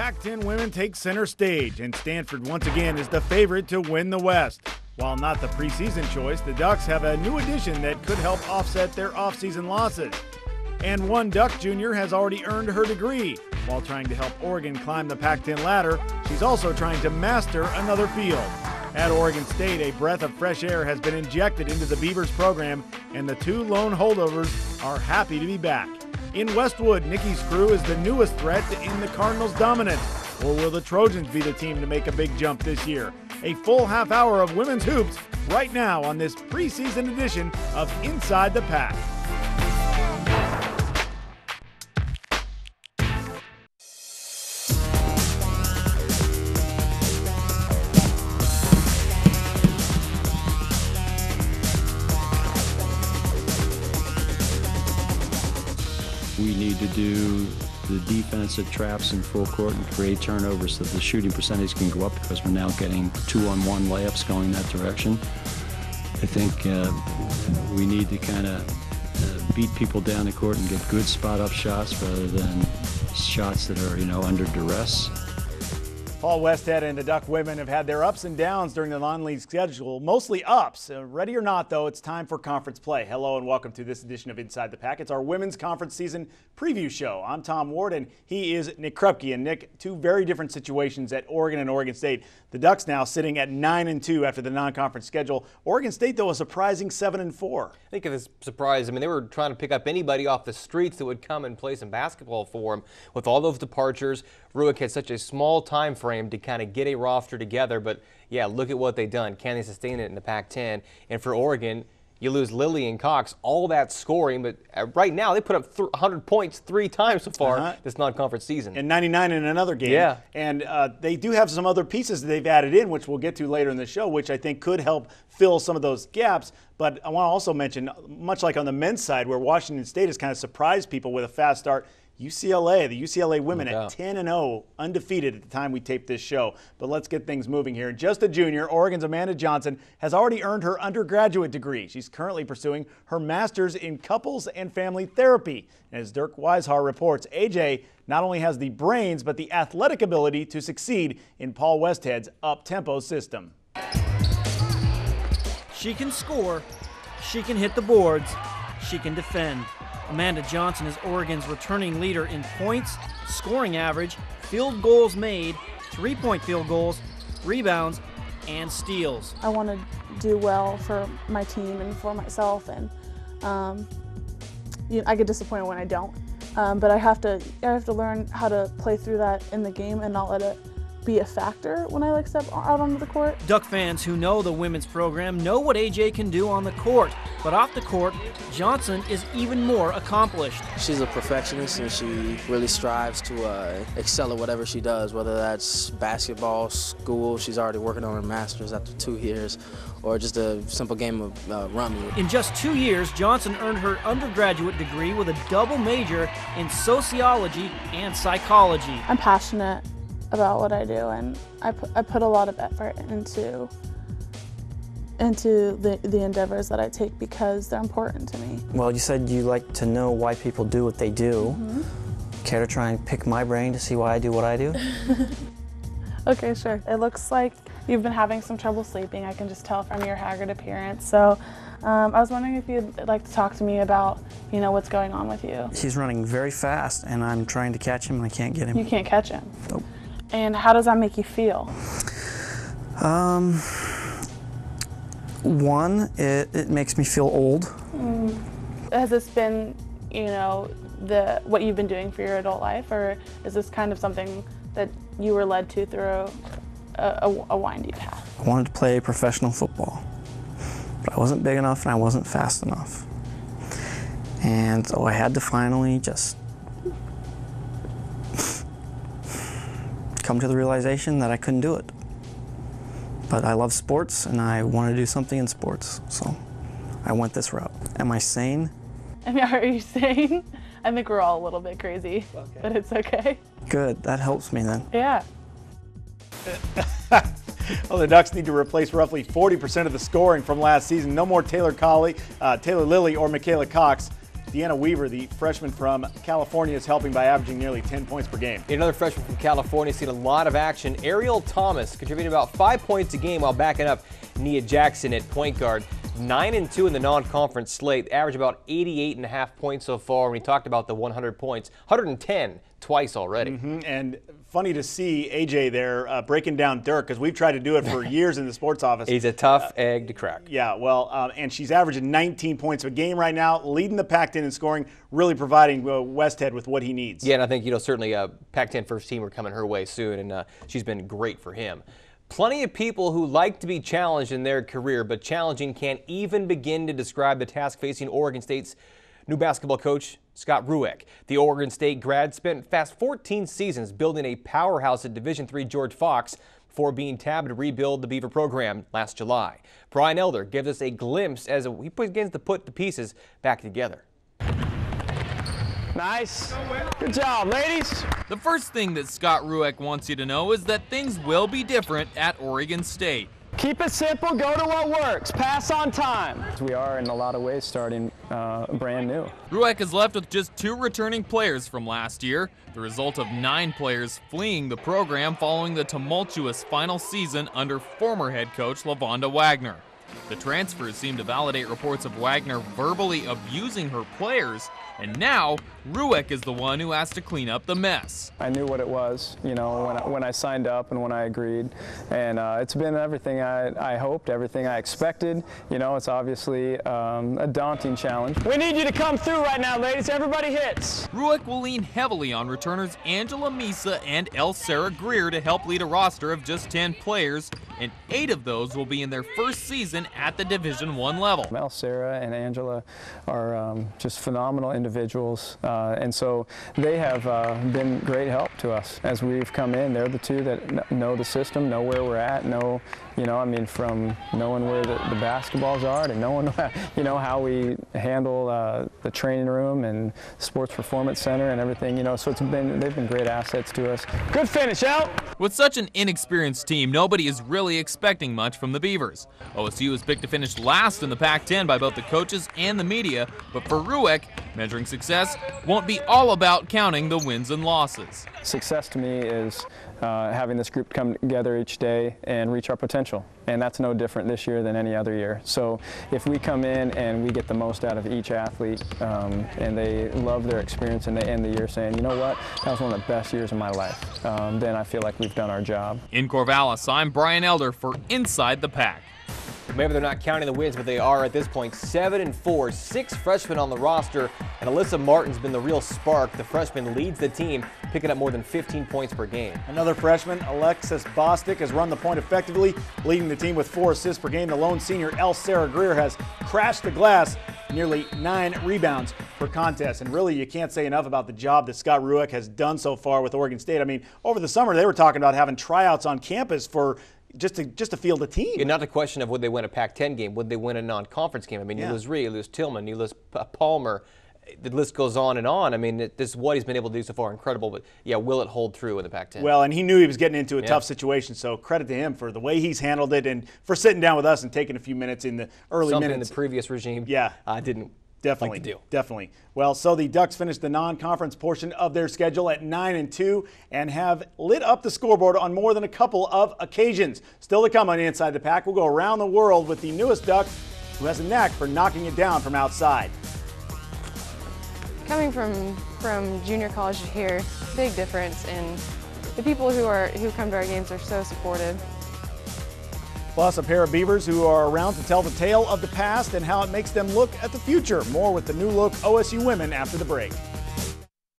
Pac-10 women take center stage, and Stanford once again is the favorite to win the West. While not the preseason choice, the Ducks have a new addition that could help offset their offseason losses. And one Duck junior has already earned her degree. While trying to help Oregon climb the Pac-10 ladder, she's also trying to master another field. At Oregon State, a breath of fresh air has been injected into the Beavers program, and the two lone holdovers are happy to be back. In Westwood, Nikki's crew is the newest threat to end the Cardinals' dominance. Or will the Trojans be the team to make a big jump this year? A full half hour of women's hoops right now on this preseason edition of Inside the Pack. We need to do the defensive traps in full court and create turnovers so that the shooting percentage can go up, because we're now getting 2-on-1 layups going that direction. I think we need to kind of beat people down the court and get good spot-up shots rather than shots that are, under duress. Paul Westhead and the Duck women have had their ups and downs during the non-league schedule, mostly ups. Ready or not, though, it's time for conference play. Hello and welcome to this edition of Inside the Pack. It's our women's conference season preview show. I'm Tom Ward, and he is Nick Krupke. And Nick, two very different situations at Oregon and Oregon State. The Ducks now sitting at 9-2 after the non-conference schedule. Oregon State, though, a surprising 7-4. I think it was a surprise. I mean, they were trying to pick up anybody off the streets that would come and play some basketball for them. With all those departures, Rueck had such a small time frame to kind of get a roster together. But, yeah, look at what they've done. Can they sustain it in the Pac-10? And for Oregon, you lose Lilly and Cox, all that scoring, but right now they put up 100 points 3 times so far this non-conference season. And 99 in another game. Yeah. And they do have some other pieces that they've added in, which we'll get to later in the show, which I think could help fill some of those gaps. But I want to also mention, much like on the men's side, where Washington State has kind of surprised people with a fast start, the UCLA women at 10-0, undefeated at the time we taped this show. But let's get things moving here. Just a junior, Oregon's Amanda Johnson has already earned her undergraduate degree. She's currently pursuing her master's in couples and family therapy. And as Dirk Weishar reports, AJ not only has the brains, but the athletic ability to succeed in Paul Westhead's up-tempo system. She can score, she can hit the boards, she can defend. Amanda Johnson is Oregon's returning leader in points, scoring average, field goals made, three-point field goals, rebounds, and steals. I want to do well for my team and for myself, and I get disappointed when I don't. But I have to learn how to play through that in the game and not let it be a factor when I step out onto the court. Duck fans who know the women's program know what AJ can do on the court, but off the court, Johnson is even more accomplished. She's a perfectionist, and she really strives to excel at whatever she does, whether that's basketball, school. She's already working on her master's after 2 years, or just a simple game of rummy. In just 2 years, Johnson earned her undergraduate degree with a double major in sociology and psychology. I'm passionate about what I do, and I put a lot of effort into the endeavors that I take because they're important to me. Well, you said you like to know why people do what they do. Mm-hmm. Care to try and pick my brain to see why I do what I do? Okay, sure. It looks like you've been having some trouble sleeping. I can just tell from your haggard appearance. So I was wondering if you'd like to talk to me about, what's going on with you. He's running very fast, and I'm trying to catch him, and I can't get him. You can't catch him? Nope. And how does that make you feel? One, it makes me feel old. Has this been, what you've been doing for your adult life, or is this kind of something that you were led to through a windy path? I wanted to play professional football, but I wasn't big enough and I wasn't fast enough. And so I had to finally just come to the realization that I couldn't do it. But I love sports, and I want to do something in sports, so I went this route. Am I sane? Are you sane? I think we're all a little bit crazy, but it's okay. Good, that helps me then. Yeah. Well, the Ducks need to replace roughly 40% of the scoring from last season. No more Taylor Lilly or Michaela Cox. Deanna Weaver, the freshman from California, is helping by averaging nearly 10 points per game. Another freshman from California seen a lot of action. Ariel Thomas contributing about 5 points a game while backing up Nia Jackson at point guard. 9-2 in the non-conference slate, average about 88.5 points so far. We talked about the 100 points, 110 twice already. And funny to see AJ there breaking down Dirk, because we've tried to do it for years in the sports office. He's a tough egg to crack. Yeah, well, and she's averaging 19 points a game right now, leading the Pac-10 in scoring, really providing Westhead with what he needs. Yeah, and I think, certainly Pac-10 first team are coming her way soon, and she's been great for him. Plenty of people who like to be challenged in their career, but challenging can't even begin to describe the task facing Oregon State's new basketball coach, Scott Rueck. The Oregon State grad spent fast 14 seasons building a powerhouse at Division III George Fox before being tabbed to rebuild the Beaver program last July. Brian Elder gives us a glimpse as he begins to put the pieces back together. Nice. Good job, ladies. The first thing that Scott Rueck wants you to know is that things will be different at Oregon State. Keep it simple, go to what works, pass on time. We are in a lot of ways starting brand new. Rueck is left with just 2 returning players from last year, the result of 9 players fleeing the program following the tumultuous final season under former head coach LaVonda Wagner. The transfers seem to validate reports of Wagner verbally abusing her players, and now Rueck is the one who has to clean up the mess. I knew what it was, when I signed up and when I agreed, and it's been everything I hoped, everything I expected. It's obviously a daunting challenge. We need you to come through right now, ladies. Everybody hits. Rueck will lean heavily on returners Angela Misa and Sarah Greer to help lead a roster of just 10 players, and 8 of those will be in their first season at the Division I level. Sarah and Angela are just phenomenal individuals, and so they have been great help to us as we've come in. They're the 2 that know the system, know where we're at, know, from knowing where the basketballs are to knowing, how we handle the training room and sports performance center and everything, so they've been great assets to us. Good finish, out. With such an inexperienced team, nobody is really expecting much from the Beavers. OSU is picked to finish last in the Pac-10 by both the coaches and the media, but for Rueck, measuring success won't be all about counting the wins and losses. Success to me is having this group come together each day and reach our potential, and that's no different this year than any other year. So if we come in and we get the most out of each athlete, and they love their experience and they end the year saying, you know what, that was one of the best years of my life, then I feel like we've done our job. In Corvallis, I'm Brian Elder for Inside the Pac. Maybe they're not counting the wins, but they are at this point. 7-4, 6 freshmen on the roster, and Alyssa Martin's been the real spark. The freshman leads the team, picking up more than 15 points per game. Another freshman, Alexis Bostic, has run the point effectively, leading the team with 4 assists per game. The lone senior, Sarah Greer, has crashed the glass, nearly 9 rebounds per contest. And really, you can't say enough about the job that Scott Rueck has done so far with Oregon State. I mean, over the summer, they were talking about having tryouts on campus for just to field a team. Yeah, not a question of would they win a Pac-10 game, would they win a non-conference game. I mean, you lose Rhea, you lose Tillman, you lose Palmer. The list goes on and on. I mean, this is what he's been able to do so far. Incredible, but yeah, will it hold true in the Pac-10? Well, and he knew he was getting into a tough situation, so credit to him for the way he's handled it and for sitting down with us and taking a few minutes in the early Something minutes. in the previous regime, didn't. Definitely, like to do. Definitely. Well, so the Ducks finished the non-conference portion of their schedule at 9-2 and have lit up the scoreboard on more than a couple of occasions. Still to come on Inside the Pac, we'll go around the world with the newest Duck who has a knack for knocking it down from outside. Coming from junior college to here, big difference, and the people who come to our games are so supportive. Plus, a pair of Beavers who are around to tell the tale of the past and how it makes them look at the future. More with the new look OSU women after the break.